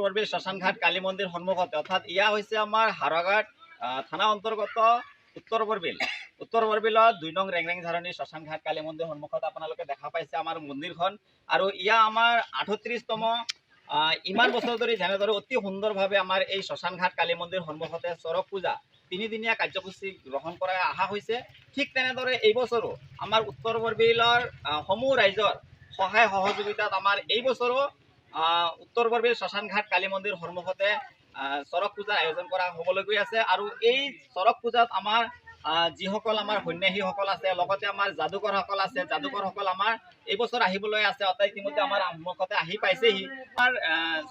বৰবিল শ্মশানঘাট কালী মন্দিৰ সন্মুখতে, অৰ্থাৎ ইয়া হৈছে আমাৰ হাৰাঘাট থানা অন্তৰ্গত উত্তৰ বৰবিলত 2 নং ৰেংৰেং ঝাৰণী শ্মশানঘাট কালী মন্দিৰ সন্মুখত আপোনালোকে দেখা পাইছে আমাৰ মন্দিৰখন। আৰু ইয়া আমাৰ 38তম ইমান বছৰ ধৰি যেনেদৰে অতি সুন্দৰভাৱে আমাৰ এই শ্মশানঘাট কালী মন্দিৰ সন্মুখতে চৰক পূজা 3 দিনীয়া কাৰ্যসূচী গ্ৰহণ কৰা অহা হৈছে, ঠিক তেনেদৰে এই বছৰো আমাৰ উত্তৰ বৰবিলৰ সমূহ ৰাইজৰ সহায় সহযোগিতাত আমাৰ এই বছৰো উত্তৰ বৰবিল শ্মশানঘাট কালী মন্দিৰ সন্মুখতে চৰক পূজাৰ আয়োজন কৰা হ'বলৈ গৈ আছে। আৰু এই চৰক পূজাত আমাৰ যিসকল আমাৰ সন্যাসীসকল আছে, লগতে আমাৰ যাদুকৰসকল আছে, যাদুকৰসকল আমাৰ এই বছৰ আহিবলৈ আছে, অৰ্থাৎ ইতিমধ্যে আমাৰ সন্মুখতে আহি পাইছেহি। আমাৰ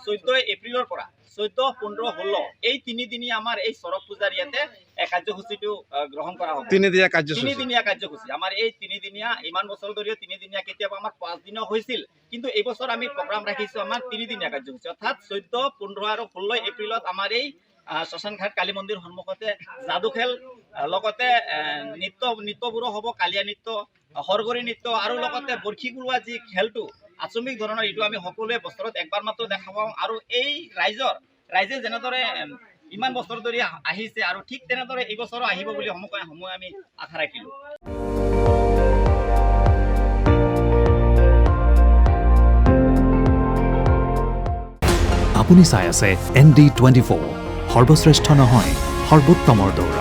14 এপ্ৰিলৰ পৰা 14, 15, 16 এই 3 দিনীয়া আমাৰ এই চৰক পূজাৰ ইয়াতে কাৰ্যসূচীটো গ্ৰহণ কৰা হ'ব। 3 দিনীয়া কাৰ্যসূচী আমাৰ এই 3 দিনীয়া, ইমান বছৰ ধৰি 3 দিনীয়া, কেতিয়াবা আমাৰ 5 দিনো হৈছিল, কিন্তু এই বছৰ আমি প্ৰগ্ৰাম ৰাখিছোঁ আমাৰ 3 দিনীয়া কাৰ্যসূচী, অৰ্থাৎ 14, 15 আৰু 16 এপ্ৰিলত আমাৰ এই শ্মশানঘাট কালী মন্দিৰ সন্মুখতে যাদু খেল, লগতে নৃত্যবোৰো হ'ব, কালীয়া নৃত্য, সৰগৰী নৃত্য, আৰু লগতে বৰশী কুলোৱা যি খেলটো আচৰিত ধৰণৰ, এইটো আমি সকলোৱে বছৰত একবাৰ মাত্ৰ দেখা পাওঁ। আৰু এই ৰাইজে যেনেদৰে ইমান বছৰ ধৰি আহিছে, আৰু ঠিক তেনেদৰে এই বছৰো আহিব বুলি সময় আমি আশা ৰাখিলোঁ। আপুনি চাই আছে ND24, সৰ্বশ্ৰেষ্ঠ নহয় সৰ্বোত্তমৰ দৌৰ।